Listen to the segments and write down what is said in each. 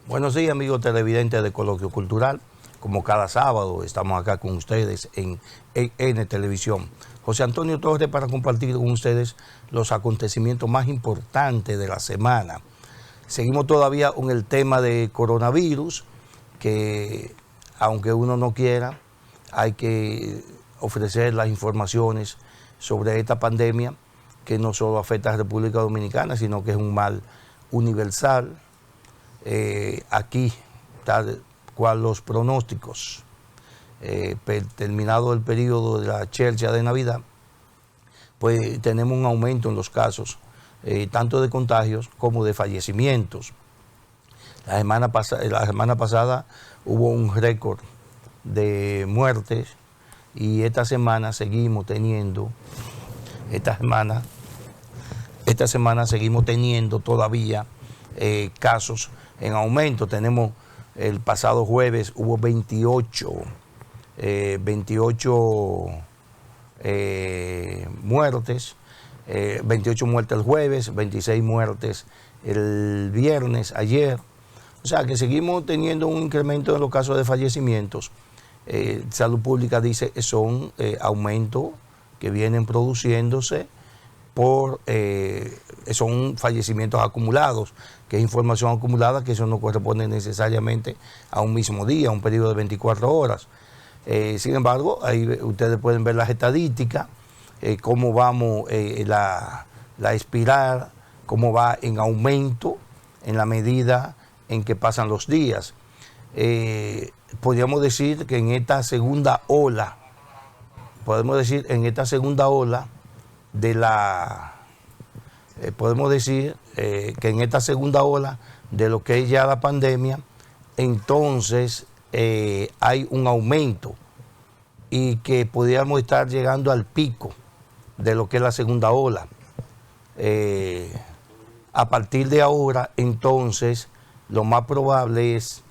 Buenos días, amigos televidentes de Coloquio Cultural. Como cada sábado estamos acá con ustedes en EN Televisión. José Antonio Torres para compartir con ustedes los acontecimientos más importantes de la semana. Seguimos todavía con el tema de coronavirus, que aunque uno no quiera, hay que ofrecer las informaciones sobre esta pandemia que no solo afecta a la República Dominicana, sino que es un mal universal. Aquí tal cual los pronósticos, terminado el periodo de la Chelcha de Navidad, pues tenemos un aumento en los casos, tanto de contagios como de fallecimientos. La semana pasada hubo un récord de muertes y esta semana seguimos teniendo, todavía casos en aumento. Tenemos el pasado jueves hubo 28 muertes, 28 muertes el jueves, 26 muertes el viernes, ayer. O sea que seguimos teniendo un incremento en los casos de fallecimientos. Salud Pública dice que son aumentos que vienen produciéndose son fallecimientos acumulados, que es información acumulada, que eso no corresponde necesariamente a un mismo día, a un periodo de 24 horas. Sin embargo, ahí ustedes pueden ver las estadísticas, cómo vamos, la espiral, cómo va en aumento en la medida en que pasan los días. Podríamos decir que en esta segunda ola, de lo que es ya la pandemia, entonces hay un aumento y que podríamos estar llegando al pico de lo que es la segunda ola. A partir de ahora, entonces, lo más probable es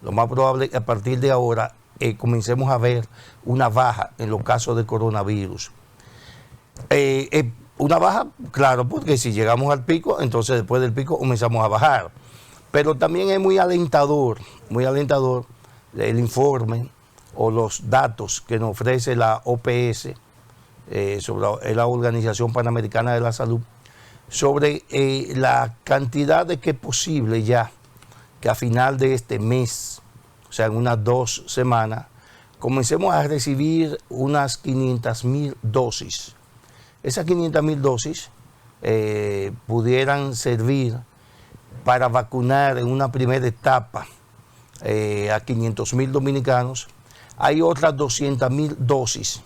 que a partir de ahora comencemos a ver una baja en los casos de coronavirus. Una baja, claro, porque si llegamos al pico, entonces después del pico comenzamos a bajar. Pero también es muy alentador el informe o los datos que nos ofrece la OPS, sobre la Organización Panamericana de la Salud, sobre la cantidad de que es posible ya que a final de este mes, o sea, en unas 2 semanas, comencemos a recibir unas 500,000 dosis. Esas 500,000 dosis pudieran servir para vacunar en una primera etapa a 500,000 dominicanos. Hay otras 200,000 dosis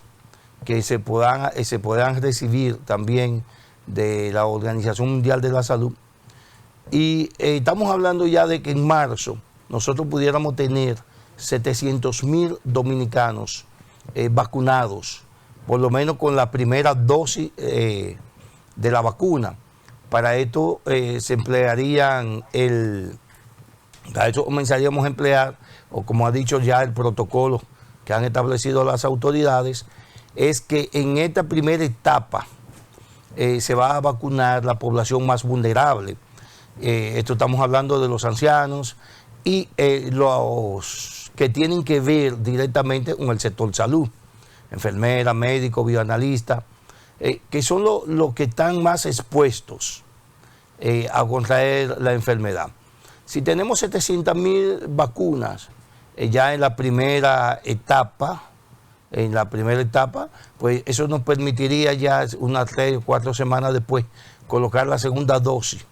que se podrán recibir también de la Organización Mundial de la Salud. Y estamos hablando ya de que en marzo nosotros pudiéramos tener 700,000 dominicanos vacunados, por lo menos con la primera dosis de la vacuna. Para esto comenzaríamos a emplear, o como ha dicho ya el protocolo que han establecido las autoridades, es que en esta primera etapa se va a vacunar la población más vulnerable. Esto estamos hablando de los ancianos y los que tienen que ver directamente con el sector salud, enfermeras, médicos, bioanalistas, que son los que están más expuestos a contraer la enfermedad. Si tenemos 700,000 vacunas ya en la primera etapa, pues eso nos permitiría ya unas 3 o 4 semanas después colocar la segunda dosis,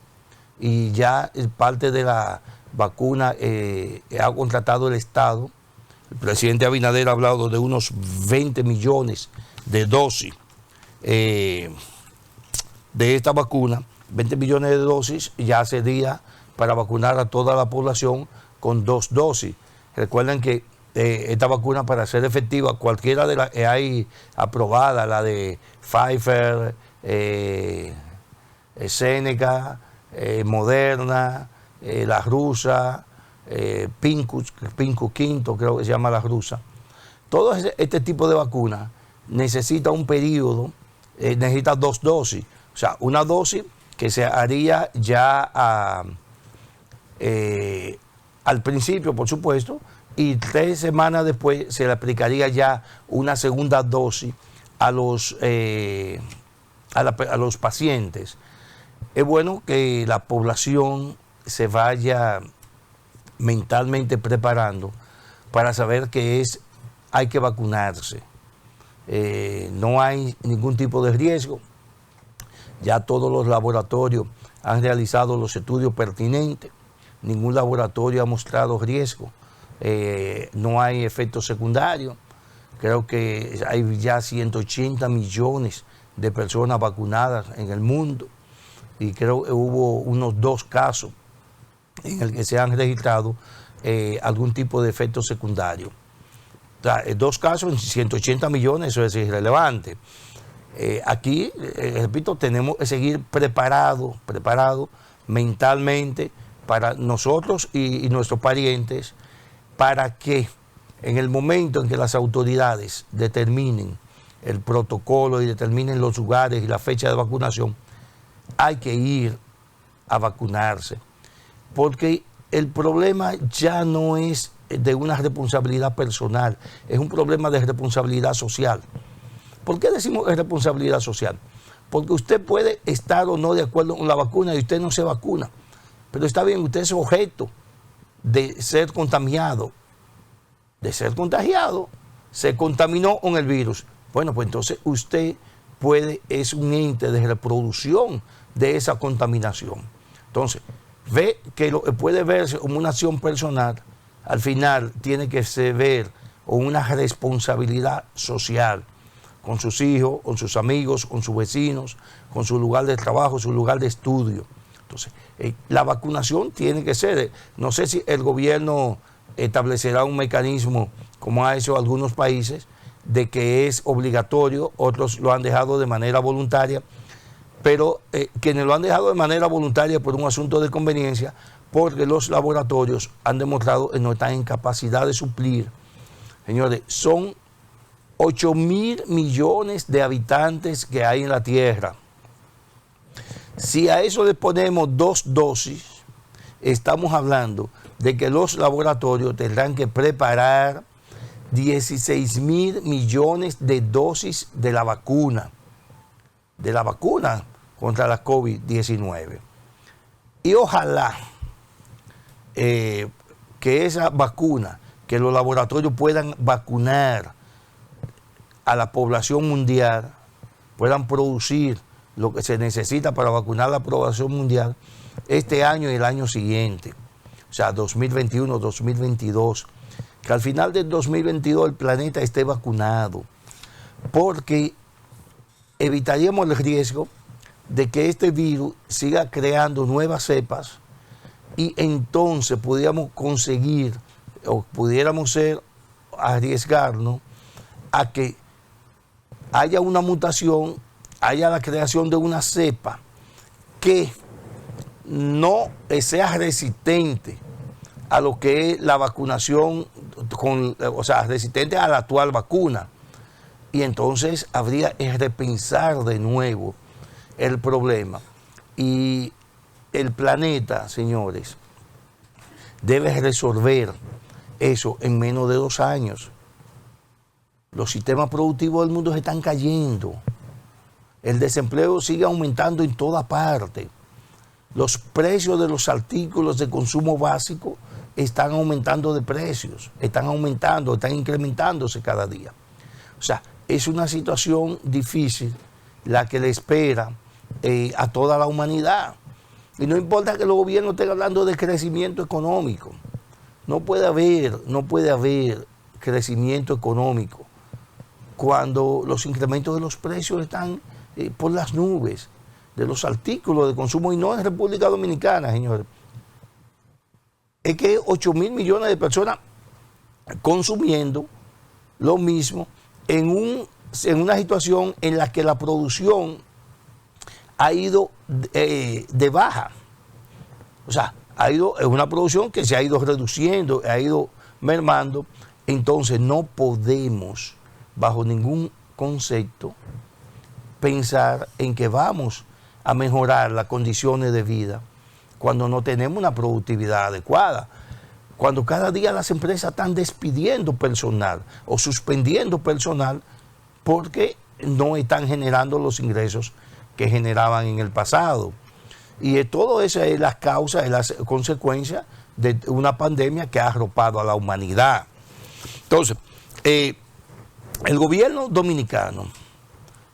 y ya parte de la vacuna ha contratado el Estado. El presidente Abinader ha hablado de unos 20 millones de dosis de esta vacuna. 20 millones de dosis ya sería para vacunar a toda la población con 2 dosis. Recuerden que esta vacuna, para ser efectiva, cualquiera de las que hay aprobada, la de Pfizer, Seneca, Moderna, la rusa, Pinku Quinto, creo que se llama la rusa. Todo este tipo de vacunas necesita un periodo, necesita 2 dosis. O sea, una dosis que se haría ya al principio, por supuesto, y 3 semanas después se le aplicaría ya una segunda dosis a los, a los pacientes. Es bueno que la población se vaya mentalmente preparando para saber que hay que vacunarse. No hay ningún tipo de riesgo. Ya todos los laboratorios han realizado los estudios pertinentes. Ningún laboratorio ha mostrado riesgo. No hay efectos secundarios. Creo que hay ya 180 millones de personas vacunadas en el mundo. Y creo que hubo unos 2 casos en el que se han registrado algún tipo de efecto secundario. O sea, 2 casos en 180 millones, eso es irrelevante. Aquí, repito, tenemos que seguir preparados mentalmente para nosotros y nuestros parientes, para que en el momento en que las autoridades determinen el protocolo y determinen los lugares y la fecha de vacunación, hay que ir a vacunarse. Porque el problema ya no es de una responsabilidad personal, es un problema de responsabilidad social. ¿Por qué decimos responsabilidad social? Porque usted puede estar o no de acuerdo con la vacuna y usted no se vacuna. Pero está bien, usted es objeto de ser contaminado. De ser contagiado, se contaminó con el virus. Bueno, pues entonces usted es un ente de reproducción de esa contaminación. Entonces, ve que puede verse como una acción personal, al final tiene que ver como una responsabilidad social con sus hijos, con sus amigos, con sus vecinos, con su lugar de trabajo, su lugar de estudio. Entonces, la vacunación tiene que ser, no sé si el gobierno establecerá un mecanismo, como ha hecho algunos países, de que es obligatorio, otros lo han dejado de manera voluntaria, pero quienes lo han dejado de manera voluntaria por un asunto de conveniencia, porque los laboratorios han demostrado que no están en capacidad de suplir. Señores, son 8.000 millones de habitantes que hay en la Tierra. Si a eso le ponemos 2 dosis, estamos hablando de que los laboratorios tendrán que preparar 16.000 millones de dosis de la vacuna contra la COVID-19. Y ojalá que esa vacuna, que los laboratorios puedan vacunar a la población mundial, puedan producir lo que se necesita para vacunar a la población mundial este año y el año siguiente. O sea, 2021, 2022, que al final del 2022 el planeta esté vacunado, porque evitaríamos el riesgo de que este virus siga creando nuevas cepas y entonces pudiéramos conseguir o pudiéramos arriesgarnos a que haya una mutación, haya la creación de una cepa que no sea resistente a lo que es la vacunación, o sea, resistente a la actual vacuna. Y entonces habría que repensar de nuevo el problema. Y el planeta, señores, debe resolver eso en menos de 2 años. Los sistemas productivos del mundo se están cayendo. El desempleo sigue aumentando en toda parte. Los precios de los artículos de consumo básico están aumentando de precios, están incrementándose cada día. O sea, es una situación difícil la que le espera a toda la humanidad. Y no importa que los gobiernos estén hablando de crecimiento económico. No puede haber crecimiento económico cuando los incrementos de los precios están por las nubes, de los artículos de consumo, y no en República Dominicana, señores. Es que 8.000 millones de personas consumiendo lo mismo en una situación en la que la producción ha ido de baja. O sea, es una producción que se ha ido reduciendo, ha ido mermando. Entonces no podemos, bajo ningún concepto, pensar en que vamos a mejorar las condiciones de vida cuando no tenemos una productividad adecuada. cuando cada día las empresas están despidiendo personal o suspendiendo personal porque no están generando los ingresos que generaban en el pasado. Y todo eso es las causas, es las consecuencias de una pandemia que ha arropado a la humanidad. Entonces, el gobierno dominicano,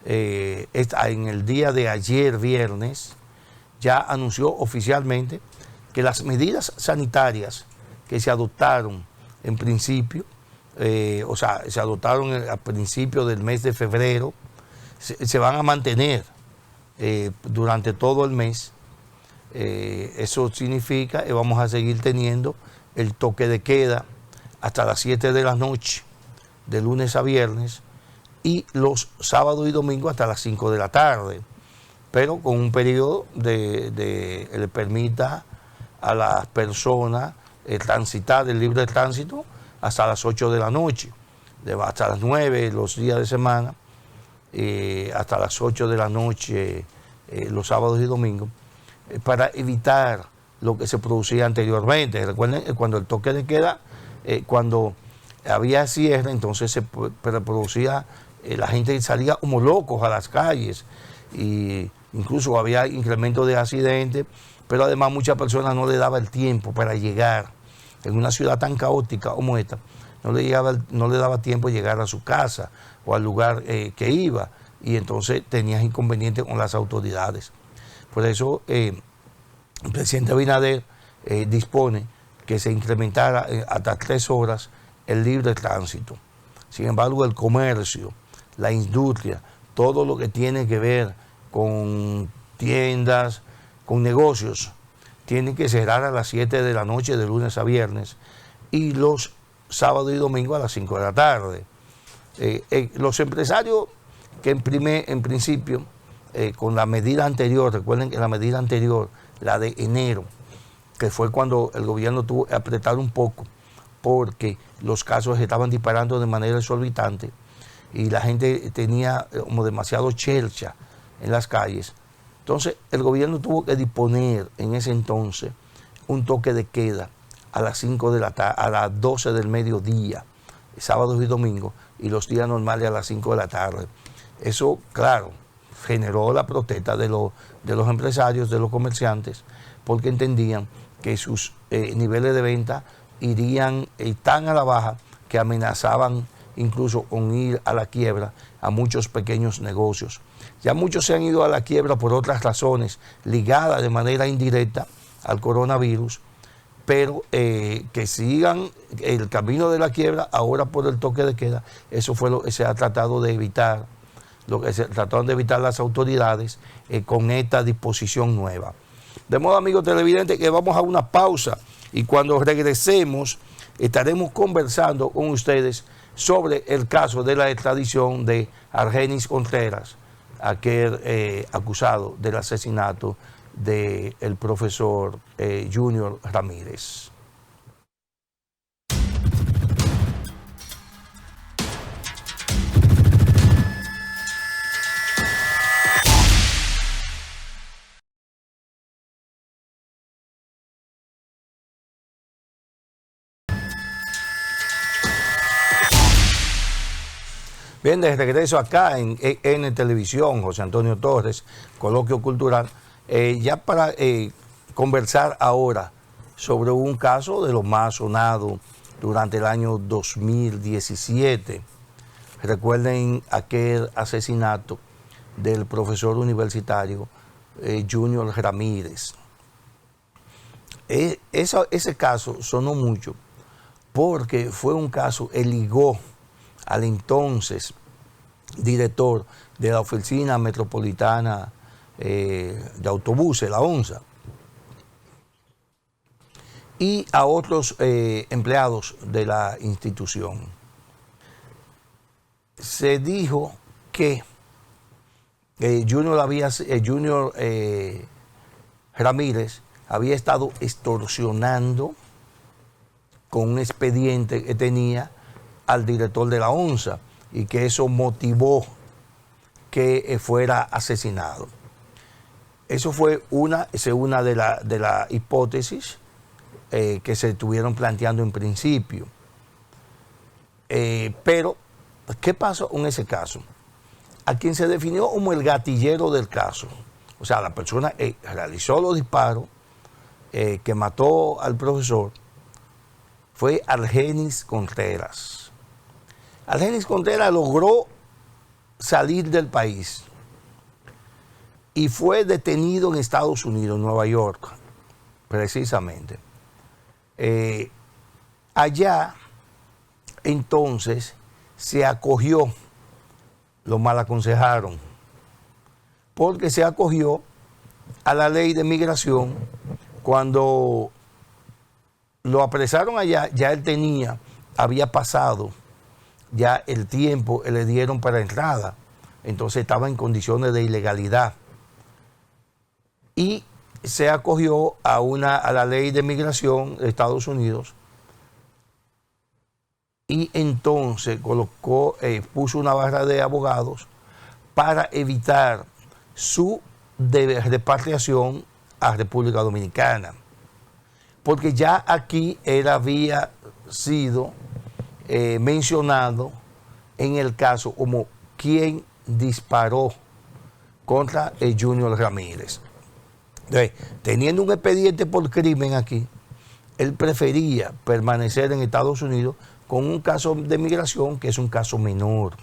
en el día de ayer, viernes, ya anunció oficialmente que las medidas sanitarias que se adoptaron en principio, se adoptaron a principios del mes de febrero, se van a mantener durante todo el mes. Eso significa que vamos a seguir teniendo el toque de queda hasta las 7 de la noche, de lunes a viernes, y los sábados y domingos hasta las 5 de la tarde, pero con un periodo que le permita a las personas transitar el libre tránsito hasta las 8 de la noche, hasta las 9 los días de semana, hasta las 8 de la noche los sábados y domingos, para evitar lo que se producía anteriormente. Recuerden, cuando el toque de queda, cuando había cierre, entonces se producía, la gente salía como locos a las calles, y incluso había incremento de accidentes, pero además muchas personas no le daba el tiempo para llegar en una ciudad tan caótica como esta, no le daba tiempo de llegar a su casa o al lugar que iba, y entonces tenías inconvenientes con las autoridades. Por eso el presidente Abinader dispone que se incrementara hasta 3 horas el libre tránsito. Sin embargo, el comercio, la industria, todo lo que tiene que ver con tiendas, con negocios, tienen que cerrar a las 7 de la noche de lunes a viernes, y los sábados y domingos a las 5 de la tarde. Los empresarios que en principio, con la medida anterior, recuerden que la medida anterior, la de enero, que fue cuando el gobierno tuvo que apretar un poco, porque los casos estaban disparando de manera exorbitante y la gente tenía como demasiado chelcha en las calles. Entonces el gobierno tuvo que disponer en ese entonces un toque de queda a las 5 de la tarde, a las 12 del mediodía, sábados y domingos, y los días normales a las 5 de la tarde. Eso, claro, generó la protesta de los empresarios, de los comerciantes, porque entendían que sus niveles de venta irían tan a la baja que amenazaban incluso con ir a la quiebra a muchos pequeños negocios. Ya muchos se han ido a la quiebra por otras razones ligadas de manera indirecta al coronavirus, pero que sigan el camino de la quiebra ahora por el toque de queda, eso fue lo que se ha tratado de evitar, lo que se trataron de evitar las autoridades con esta disposición nueva. De modo, amigos televidentes, que vamos a una pausa, y cuando regresemos estaremos conversando con ustedes sobre el caso de la extradición de Argenis Contreras, aquel acusado del asesinato del profesor Junior Ramírez. Bien, de regreso acá en Televisión, José Antonio Torres, Coloquio Cultural, ya para conversar ahora sobre un caso de lo más sonado durante el año 2017. Recuerden aquel asesinato del profesor universitario Junior Ramírez. Ese caso sonó mucho porque fue un caso que ligó al entonces director de la Oficina Metropolitana de Autobuses, la ONSA, y a otros empleados de la institución. Se dijo que Junior Ramírez había estado extorsionando con un expediente que tenía al director de la ONSA, y que eso motivó que fuera asesinado. Eso fue una de las hipótesis que se estuvieron planteando en principio. Pero, ¿qué pasó en ese caso? A quien se definió como el gatillero del caso, o sea, la persona realizó los disparos que mató al profesor, fue Argenis Contreras. Argenis Contreras logró salir del país y fue detenido en Estados Unidos, en Nueva York, precisamente. Allá, entonces, se acogió, lo mal aconsejaron, porque se acogió a la ley de migración. Cuando lo apresaron allá, ya él había pasado ya el tiempo que le dieron para entrada, entonces estaba en condiciones de ilegalidad. Y se acogió a la ley de migración de Estados Unidos y entonces puso una barra de abogados para evitar su repatriación a República Dominicana, porque ya aquí él había sido mencionado en el caso como quien disparó contra el Junior Ramírez. Entonces, teniendo un expediente por crimen aquí, él prefería permanecer en Estados Unidos con un caso de migración que es un caso menor.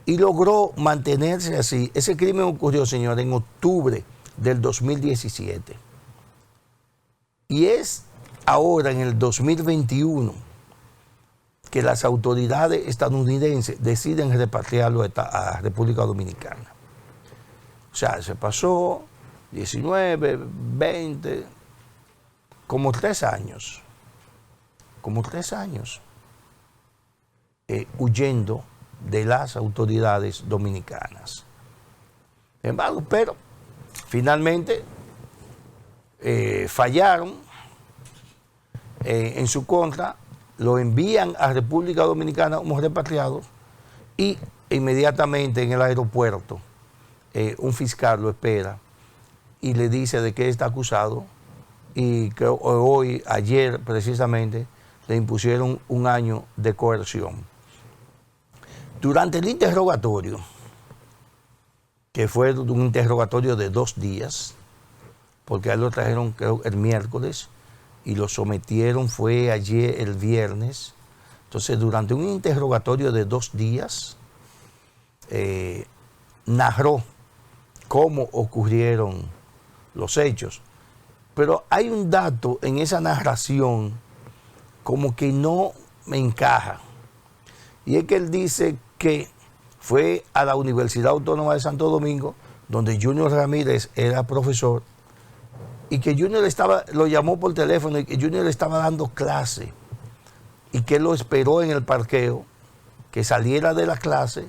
Y logró mantenerse así. Ese crimen ocurrió, señor, en octubre del 2017. Y es ahora, en el 2021, que las autoridades estadounidenses deciden repatriarlo a República Dominicana. O sea, se pasó 19, 20, como 3 años. Como 3 años huyendo de las autoridades dominicanas. Sin embargo, pero finalmente fallaron en su contra, lo envían a República Dominicana como repatriado y inmediatamente en el aeropuerto un fiscal lo espera y le dice de qué está acusado, y que ayer precisamente, le impusieron 1 año de coerción. Durante el interrogatorio, que fue un interrogatorio de 2 días, porque a él lo trajeron creo el miércoles y lo sometieron fue ayer el viernes. Entonces, durante un interrogatorio de 2 días, narró cómo ocurrieron los hechos. Pero hay un dato en esa narración como que no me encaja. Y es que él dice que fue a la Universidad Autónoma de Santo Domingo, donde Junior Ramírez era profesor, y que Junior lo llamó por teléfono y que Junior le estaba dando clase, y que él lo esperó en el parqueo, que saliera de la clase,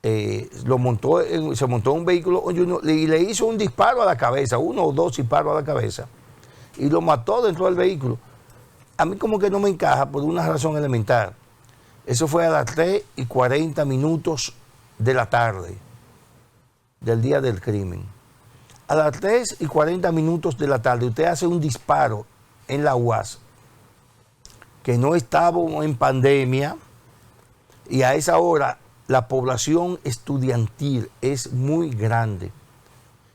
se montó en un vehículo con Junior y le hizo un disparo a la cabeza, 1 o 2 disparos a la cabeza, y lo mató dentro del vehículo. A mí como que no me encaja por una razón elemental. Eso fue a las 3:40 de la tarde del día del crimen. A las 3:40 de la tarde usted hace un disparo en la UAS, que no estábamos en pandemia, y a esa hora la población estudiantil es muy grande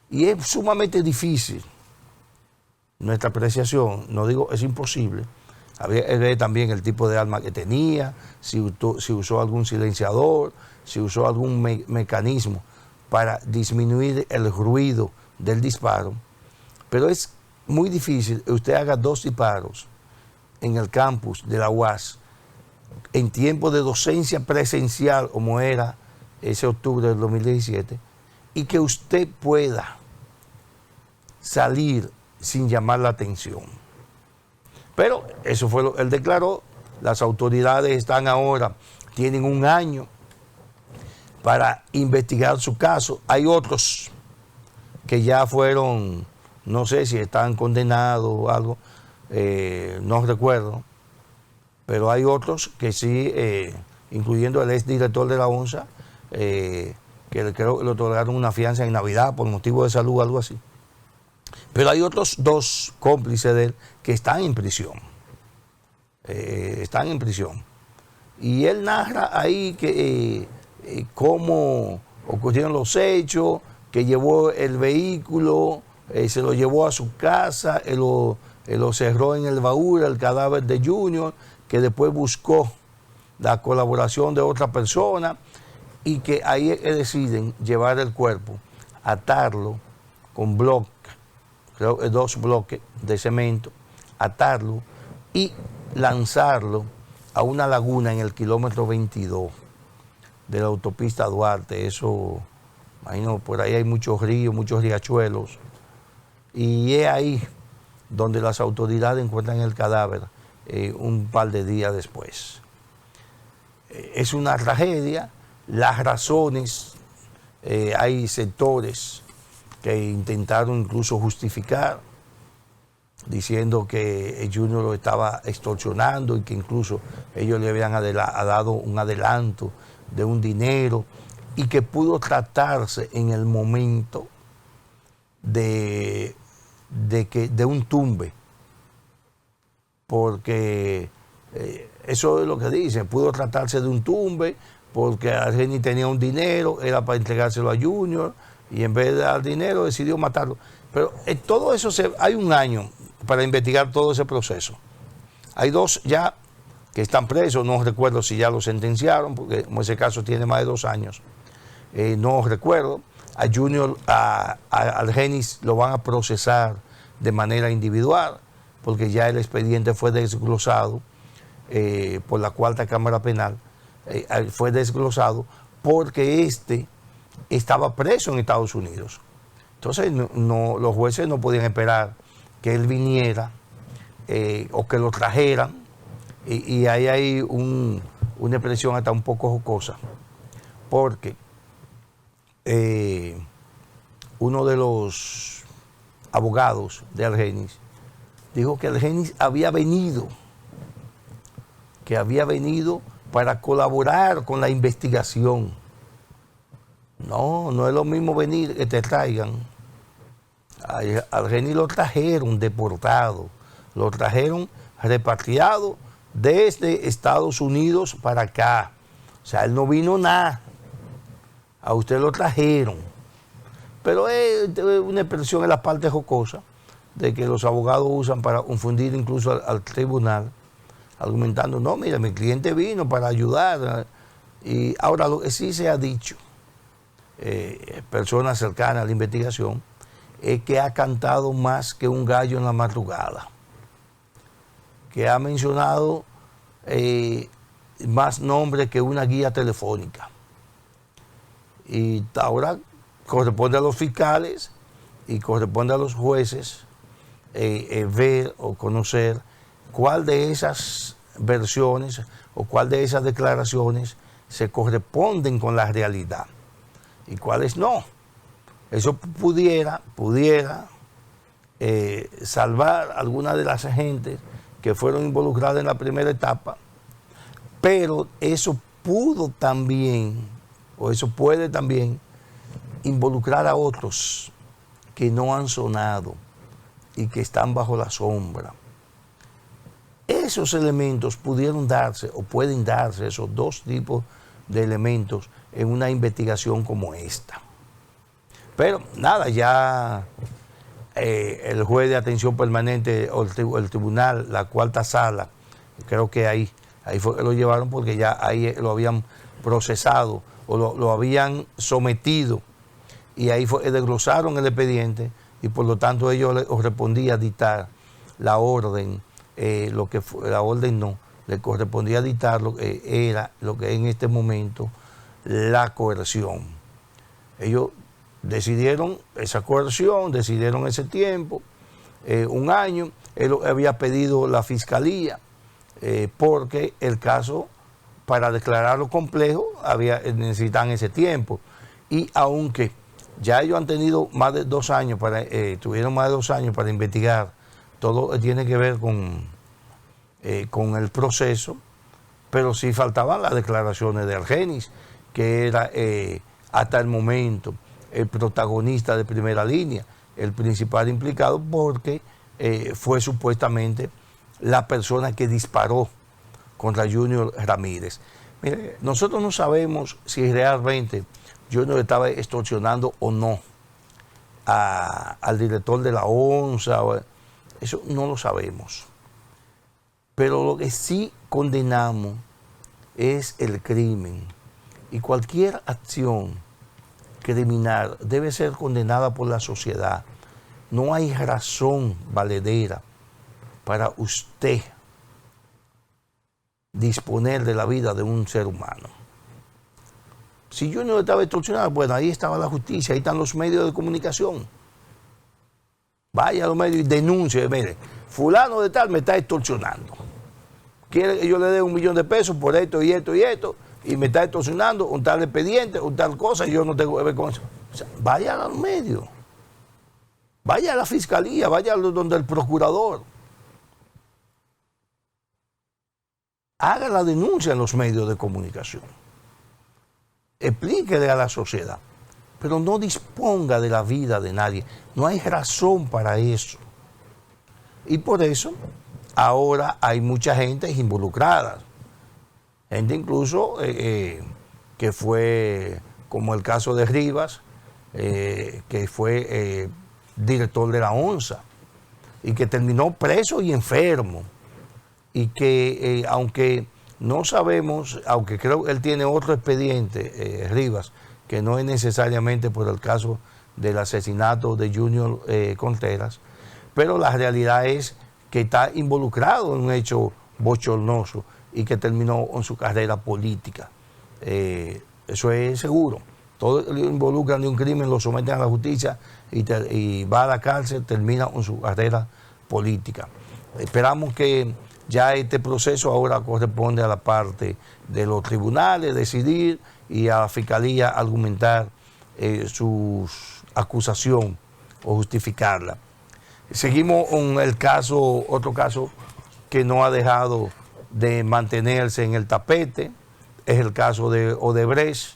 y es sumamente difícil. Nuestra apreciación, no digo es imposible, había que ver también el tipo de arma que tenía, si usó algún silenciador, si usó algún mecanismo para disminuir el ruido del disparo. Pero es muy difícil que usted haga 2 disparos en el campus de la UAS en tiempo de docencia presencial, como era ese octubre del 2017, y que usted pueda salir sin llamar la atención. Pero eso fue lo que él declaró. Las autoridades están ahora, tienen 1 año para investigar su caso. Hay otros que ya fueron, no sé si están condenados o algo, no recuerdo, pero hay otros que sí, incluyendo el exdirector de la ONSA, que creo que le otorgaron una fianza en Navidad por motivo de salud o algo así. Pero hay otros dos cómplices de él que están en prisión. Están en prisión. Y él narra ahí que cómo ocurrieron los hechos, que llevó el vehículo, se lo llevó a su casa, él lo cerró en el baúl, el cadáver de Junior, que después buscó la colaboración de otra persona y que ahí deciden llevar el cuerpo, atarlo con bloques, creo que 2 bloques de cemento, atarlo y lanzarlo a una laguna en el kilómetro 22 de la autopista Duarte. Eso, imagino, por ahí hay muchos ríos, muchos riachuelos, y es ahí donde las autoridades encuentran el cadáver un par de días después. Es una tragedia. Las razones, hay sectores que intentaron incluso justificar, diciendo que el Junior lo estaba extorsionando y que incluso ellos le habían dado un adelanto de un dinero y que pudo tratarse en el momento de un tumbe, porque eso es lo que dicen, pudo tratarse de un tumbe porque Argenis tenía un dinero, era para entregárselo a Junior y en vez de dar dinero decidió matarlo. Pero todo eso, hay un año para investigar todo ese proceso. Hay 2 ya que están presos, no recuerdo si ya lo sentenciaron, porque como ese caso tiene más de 2 años, no recuerdo. A Junior, a Argenis lo van a procesar de manera individual, porque ya el expediente fue desglosado por la 4ª Cámara Penal, fue desglosado porque estaba preso en Estados Unidos. Entonces los jueces no podían esperar que él viniera o que lo trajeran, y ahí hay una expresión hasta un poco jocosa, porque uno de los abogados de Argenis dijo que Argenis había venido para colaborar con la investigación. No es lo mismo venir que te traigan. A Argenis lo trajeron deportado, lo trajeron repatriado desde Estados Unidos para acá. O sea, él no vino nada. A usted lo trajeron. Pero es una expresión en la parte jocosa de que los abogados usan para confundir incluso al tribunal, argumentando, no, mira, mi cliente vino para ayudar. Y ahora lo que sí se ha dicho, personas cercanas a la investigación, es que ha cantado más que un gallo en la madrugada, que ha mencionado más nombres que una guía telefónica. Y ahora corresponde a los fiscales y corresponde a los jueces ver o conocer cuál de esas versiones o cuál de esas declaraciones se corresponden con la realidad y cuáles no. Eso pudiera salvar a algunas de las agentes que fueron involucradas en la primera etapa, pero eso pudo también, o eso puede también, involucrar a otros que no han sonado y que están bajo la sombra. Esos elementos pudieron darse, o pueden darse, esos 2 tipos de elementos en una investigación como esta. Pero nada, ya el juez de atención permanente o el tribunal, la 4ª sala, creo que ahí fue que lo llevaron, porque ya ahí lo habían procesado o lo habían sometido, y ahí desglosaron el expediente, y por lo tanto ellos les correspondía dictar la orden, lo que fue, la orden no, le correspondía dictar lo que era, lo que en este momento, la coerción. Ellos decidieron esa coerción, decidieron ese tiempo, 1 año. Él había pedido la fiscalía, porque el caso, para declararlo complejo, necesitan ese tiempo. Y aunque ya ellos han tenido más de 2 años, tuvieron más de 2 años para investigar, todo tiene que ver con el proceso, pero sí faltaban las declaraciones de Argenis, que era hasta el momento el protagonista de primera línea, el principal implicado porque fue supuestamente la persona que disparó contra Junior Ramírez. Mire, nosotros no sabemos si realmente Junior estaba extorsionando o no al director de la ONSA. Eso no lo sabemos. Pero lo que sí condenamos es el crimen. Y cualquier acción criminal debe ser condenada por la sociedad. No hay razón valedera para usted disponer de la vida de un ser humano. Si Junior estaba extorsionado, bueno, ahí estaba la justicia, ahí están los medios de comunicación. Vaya a los medios y denuncie, mire, fulano de tal me está extorsionando. Quiere que yo le dé $1 millón por esto y esto y esto, y me está extorsionando, un tal expediente, un tal cosa, y yo no tengo que ver con eso. O sea, vaya a los medios, vaya a la fiscalía, vaya donde el procurador. Haga la denuncia en los medios de comunicación. Explíquele a la sociedad, pero no disponga de la vida de nadie. No hay razón para eso. Y por eso ahora hay mucha gente involucrada. Gente incluso que fue, como el caso de Rivas, que fue director de la ONSA y que terminó preso y enfermo. Y que aunque no sabemos, aunque creo que él tiene otro expediente, Rivas, que no es necesariamente por el caso del asesinato de Junior Contreras, pero la realidad es que está involucrado en un hecho bochornoso y que terminó con su carrera política. Eso es seguro. Todo lo involucran de un crimen, lo someten a la justicia y va a la cárcel, termina con su carrera política. Esperamos que ya este proceso ahora corresponde a la parte de los tribunales decidir y a la fiscalía argumentar su acusación o justificarla. Seguimos con el caso, otro caso que no ha dejado de mantenerse en el tapete, es el caso de Odebrecht,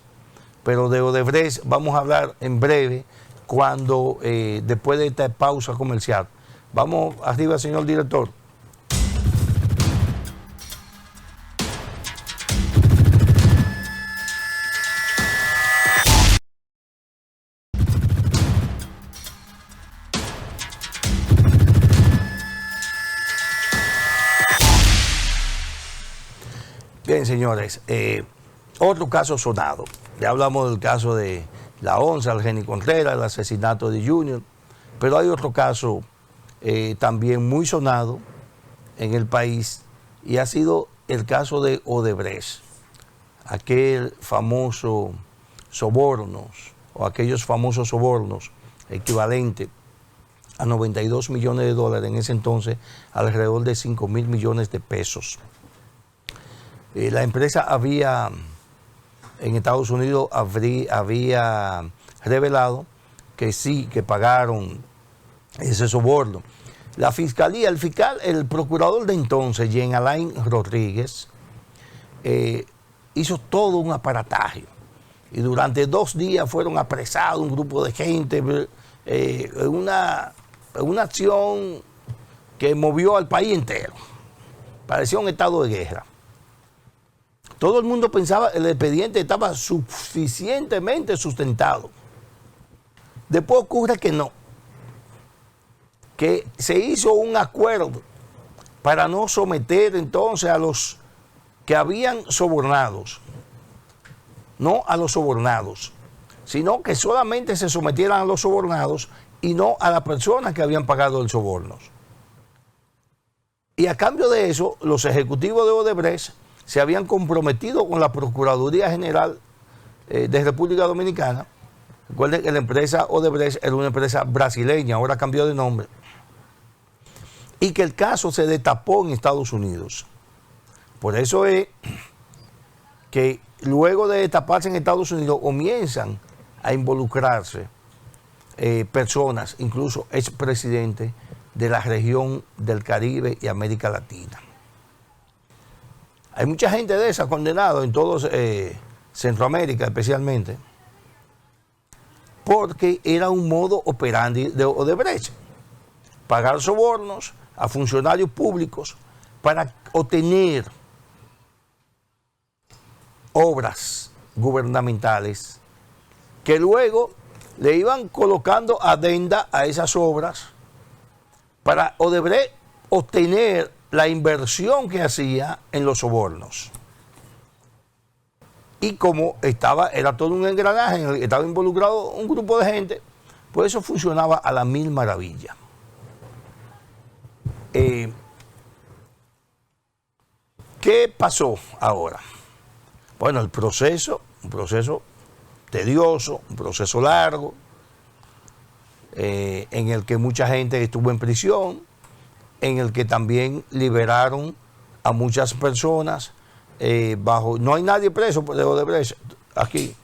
pero de Odebrecht vamos a hablar en breve cuando después de esta pausa comercial. Vamos arriba, señor director. Bien, señores, otro caso sonado. Ya hablamos del caso de la ONSA, el Jenny Contreras, el asesinato de Junior, pero hay otro caso también muy sonado en el país y ha sido el caso de Odebrecht, aquel famoso sobornos o aquellos famosos sobornos equivalentes a $92 millones en ese entonces, alrededor de 5.000 millones de pesos. La empresa había, en Estados Unidos, había revelado que sí, que pagaron ese soborno. La fiscalía, el procurador de entonces, Jean Alain Rodríguez, hizo todo un aparataje. Y durante 2 días fueron apresados un grupo de gente, una acción que movió al país entero. Parecía un estado de guerra. Todo el mundo pensaba que el expediente estaba suficientemente sustentado. Después ocurre que no. Que se hizo un acuerdo para no someter entonces a los que habían sobornados. No a los sobornados, sino que solamente se sometieran a los sobornados y no a las personas que habían pagado el soborno. Y a cambio de eso, los ejecutivos de Odebrecht se habían comprometido con la Procuraduría General de República Dominicana. Recuerden que la empresa Odebrecht era una empresa brasileña, ahora cambió de nombre. Y que el caso se destapó en Estados Unidos. Por eso es que luego de destaparse en Estados Unidos comienzan a involucrarse personas, incluso expresidentes de la región del Caribe y América Latina. Hay mucha gente de esa condenada en todo Centroamérica especialmente. porque era un modo operandi de Odebrecht. Pagar sobornos a funcionarios públicos para obtener obras gubernamentales que luego le iban colocando adenda a esas obras para Odebrecht obtener la inversión que hacía en los sobornos. Y como era todo un engranaje en el que estaba involucrado un grupo de gente, pues eso funcionaba a la mil maravillas. ¿Qué pasó ahora? Bueno, un proceso tedioso, un proceso largo, en el que mucha gente estuvo en prisión, en el que también liberaron a muchas personas no hay nadie preso de Odebrecht aquí.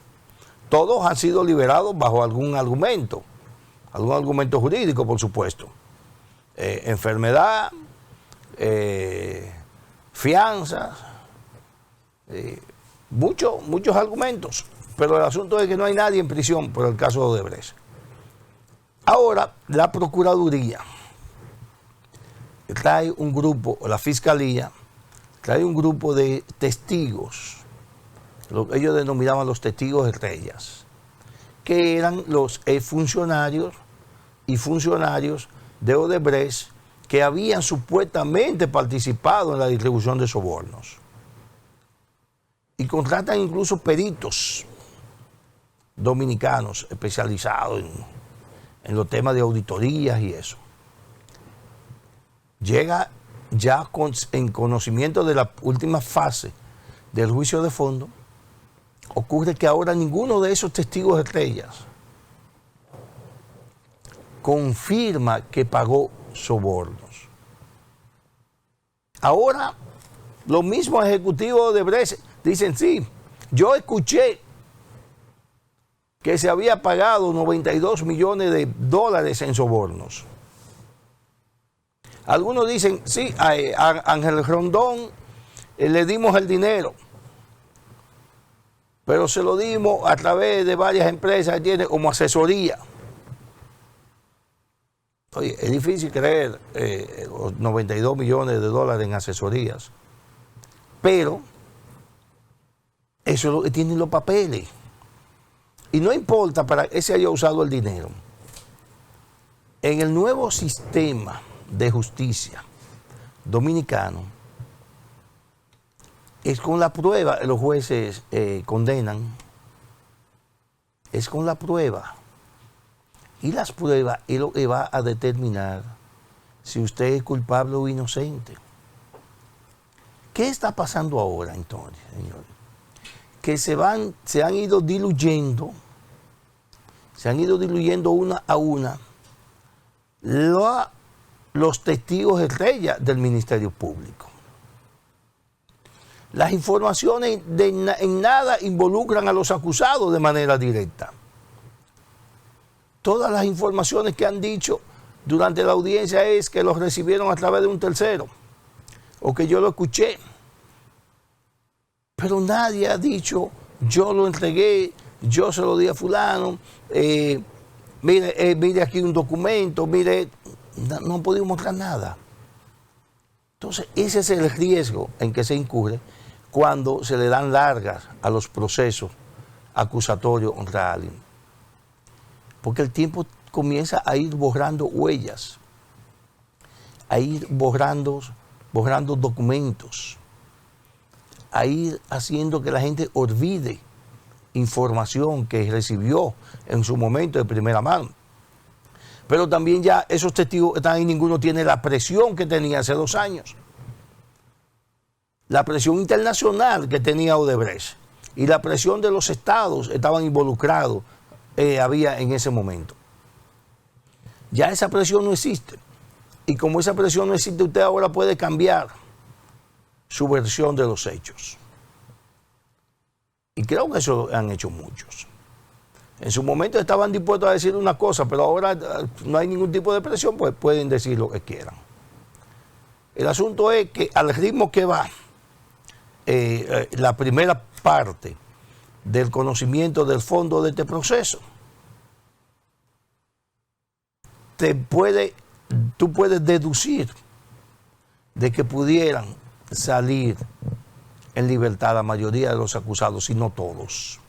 Todos han sido liberados bajo algún argumento jurídico, por supuesto. Enfermedad, fianzas, muchos argumentos, pero el asunto es que no hay nadie en prisión por el caso de Odebrecht. Ahora, la Procuraduría trae un grupo, o la Fiscalía, trae un grupo de testigos, lo que ellos denominaban los testigos estrellas, que eran los funcionarios y funcionarios de Odebrecht que habían supuestamente participado en la distribución de sobornos. Y contratan incluso peritos dominicanos especializados en los temas de auditorías y eso. Llega ya en conocimiento de la última fase del juicio de fondo, ocurre que ahora ninguno de esos testigos estrellas confirma que pagó sobornos. Ahora, los mismos ejecutivos de Odebrecht dicen, sí, yo escuché que se había pagado 92 millones de dólares en sobornos. Algunos dicen, sí, a Ángel Rondón le dimos el dinero, pero se lo dimos a través de varias empresas que tiene como asesoría. Oye, es difícil creer los 92 millones de dólares en asesorías, pero eso es lo que tienen los papeles. Y no importa para qué se haya usado el dinero. En el nuevo sistema de justicia dominicano, es con la prueba que los jueces condenan, es con la prueba. Y las pruebas es lo que va a determinar si usted es culpable o inocente. ¿Qué está pasando ahora entonces, señores? Que se han ido diluyendo una a una los testigos estrella del Ministerio Público. Las informaciones en nada involucran a los acusados de manera directa. Todas las informaciones que han dicho durante la audiencia es que los recibieron a través de un tercero o que yo lo escuché. Pero nadie ha dicho, yo lo entregué, yo se lo di a fulano, mire aquí un documento, mire, no han podido mostrar nada. Entonces, ese es el riesgo en que se incurre cuando se le dan largas a los procesos acusatorios contra alguien. Porque el tiempo comienza a ir borrando huellas, a ir borrando documentos, a ir haciendo que la gente olvide información que recibió en su momento de primera mano. Pero también ya esos testigos que están ahí, ninguno tiene la presión que tenía hace 2 años. La presión internacional que tenía Odebrecht y la presión de los estados estaban involucrados, había en ese momento. Ya esa presión no existe. Y como esa presión no existe, usted ahora puede cambiar su versión de los hechos. Y creo que eso han hecho muchos. En su momento estaban dispuestos a decir una cosa, pero ahora no hay ningún tipo de presión, pues pueden decir lo que quieran. El asunto es que al ritmo que va la primera parte del conocimiento del fondo de este proceso, tú puedes deducir de que pudieran salir en libertad la mayoría de los acusados, y no todos.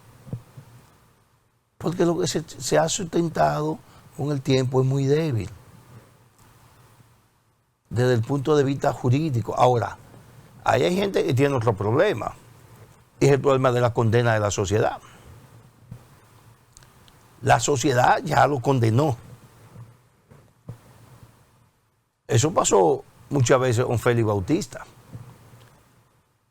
Porque lo que se ha sustentado con el tiempo es muy débil desde el punto de vista jurídico. Ahora, ahí hay gente que tiene otro problema, y es el problema de la condena de la sociedad. La sociedad ya lo condenó. Eso pasó muchas veces con Félix Bautista.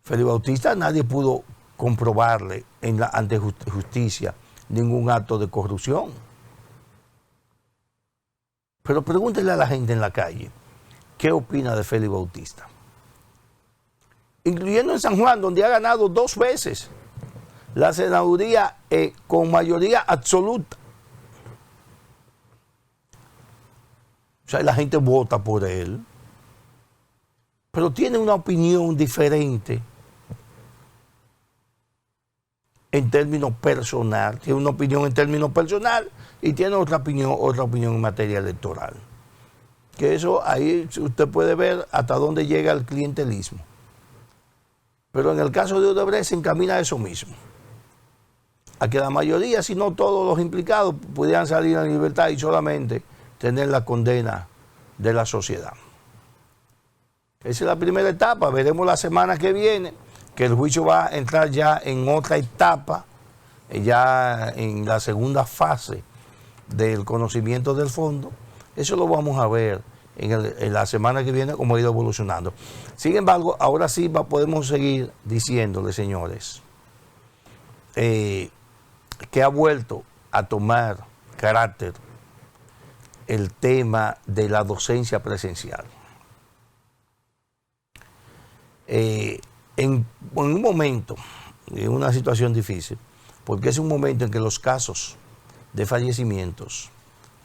Félix Bautista nadie pudo comprobarle ante justicia ningún acto de corrupción. Pero pregúntenle a la gente en la calle, ¿qué opina de Félix Bautista? Incluyendo en San Juan, donde ha ganado 2 veces la senaduría con mayoría absoluta. O sea, la gente vota por él, pero tiene una opinión diferente en términos personal. Tiene una opinión en términos personal y tiene otra opinión en materia electoral. Que eso ahí usted puede ver hasta dónde llega el clientelismo. Pero en el caso de Odebrecht se encamina a eso mismo, a que la mayoría, si no todos los implicados, pudieran salir en libertad y solamente tener la condena de la sociedad. Esa es la primera etapa. Veremos la semana que viene que el juicio va a entrar ya en otra etapa, ya en la segunda fase del conocimiento del fondo. Eso lo vamos a ver en la semana que viene, cómo ha ido evolucionando. Sin embargo, ahora sí podemos seguir diciéndole, señores, que ha vuelto a tomar carácter el tema de la docencia presencial. En un momento, en una situación difícil, porque es un momento en que los casos de fallecimientos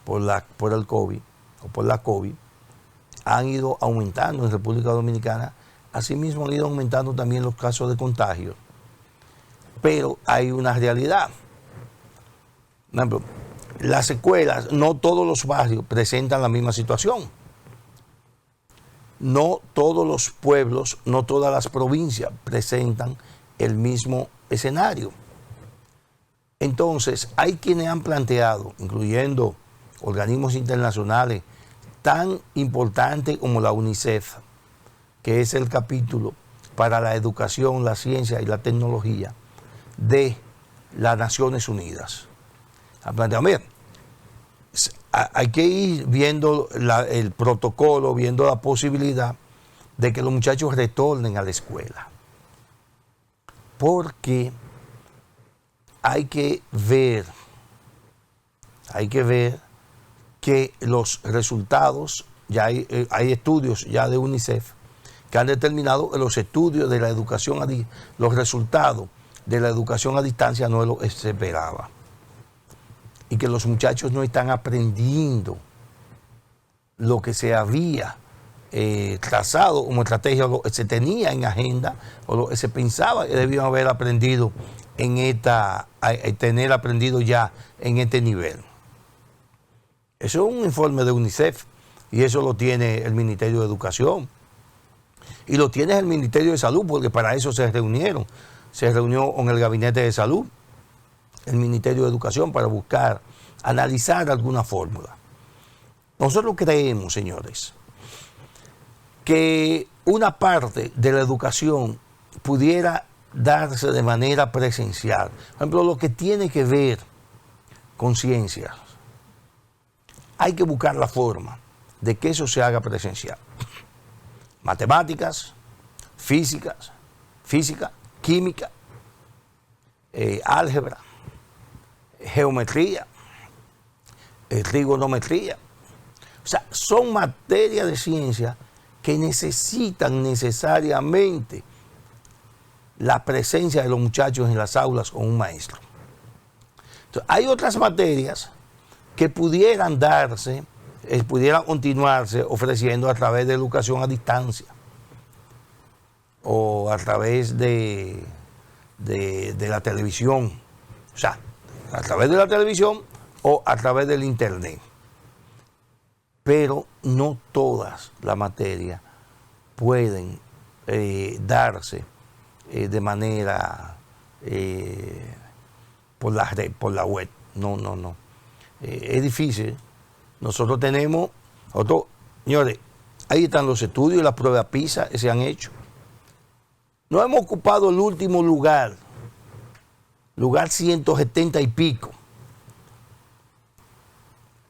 por el COVID o por la COVID han ido aumentando en República Dominicana. Asimismo han ido aumentando también los casos de contagio. Pero hay una realidad. Por ejemplo, las escuelas, no todos los barrios presentan la misma situación. No todos los pueblos, no todas las provincias presentan el mismo escenario. Entonces, hay quienes han planteado, incluyendo organismos internacionales tan importantes como la UNICEF, que es el capítulo para la educación, la ciencia y la tecnología de las Naciones Unidas. Han planteado, mira, hay que ir viendo el protocolo, viendo la posibilidad de que los muchachos retornen a la escuela. Porque hay que ver que los resultados, ya hay estudios ya de UNICEF que han determinado que los estudios de la educación, los resultados de la educación a distancia no es lo que se esperaba. Y que los muchachos no están aprendiendo lo que se había trazado como estrategia, lo que se tenía en agenda, o lo que se pensaba que debían haber aprendido tener aprendido ya en este nivel. Eso es un informe de UNICEF y eso lo tiene el Ministerio de Educación y lo tiene el Ministerio de Salud, porque para eso se reunió con el Gabinete de Salud, el Ministerio de Educación, para buscar, analizar alguna fórmula. Nosotros creemos, señores, que una parte de la educación pudiera darse de manera presencial. Por ejemplo, lo que tiene que ver con ciencias. Hay que buscar la forma de que eso se haga presencial. Matemáticas, física, química, álgebra, geometría, trigonometría. O sea, son materias de ciencia que necesitan necesariamente la presencia de los muchachos en las aulas con un maestro. Entonces, hay otras materias que pudieran darse, pudieran continuarse ofreciendo a través de educación a distancia o a través de la televisión. O sea, a través de la televisión o a través del internet. pero no todas las materias pueden darse de manera por la red, por la web. No. Es difícil. Nosotros tenemos, señores, ahí están los estudios, las pruebas PISA que se han hecho. No hemos ocupado el último lugar 170 y pico,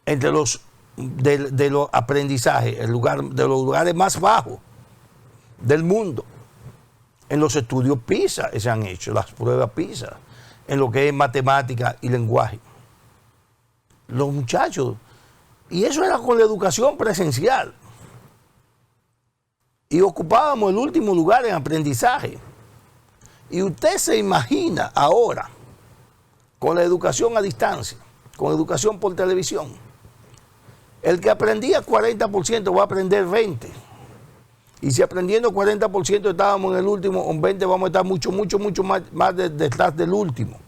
entre los de los aprendizajes, de los lugares más bajos del mundo, en los estudios PISA que se han hecho, las pruebas PISA, en lo que es matemática y lenguaje. Los muchachos, y eso era con la educación presencial, y ocupábamos el último lugar en aprendizaje. Y usted se imagina ahora, con la educación a distancia, con educación por televisión, el que aprendía 40% va a aprender 20%. Y si aprendiendo 40% estábamos en el último, en 20 vamos a estar mucho más detrás del último.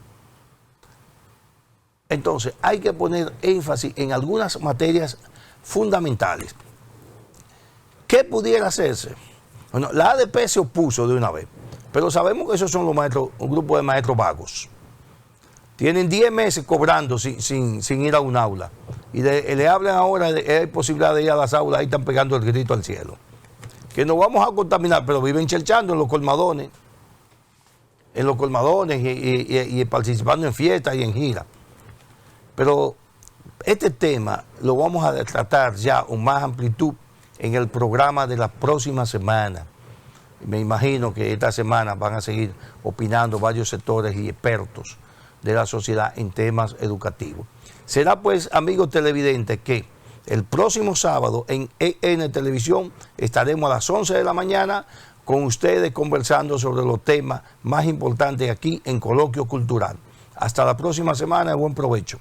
Entonces, hay que poner énfasis en algunas materias fundamentales. ¿Qué pudiera hacerse? Bueno, la ADP se opuso de una vez, pero sabemos que esos son los maestros, un grupo de maestros vagos. Tienen 10 meses cobrando sin ir a un aula. Y le hablan ahora de hay posibilidad de ir a las aulas, ahí están pegando el grito al cielo. Que nos vamos a contaminar, pero viven chelchando en los colmadones. Y participando en fiestas y en giras. Pero este tema lo vamos a tratar ya con más amplitud en el programa de la próxima semana. Me imagino que esta semana van a seguir opinando varios sectores y expertos de la sociedad en temas educativos. Será pues, amigos televidentes, que el próximo sábado en EN Televisión estaremos a las 11 de la mañana con ustedes conversando sobre los temas más importantes aquí en Coloquio Cultural. Hasta la próxima semana y buen provecho.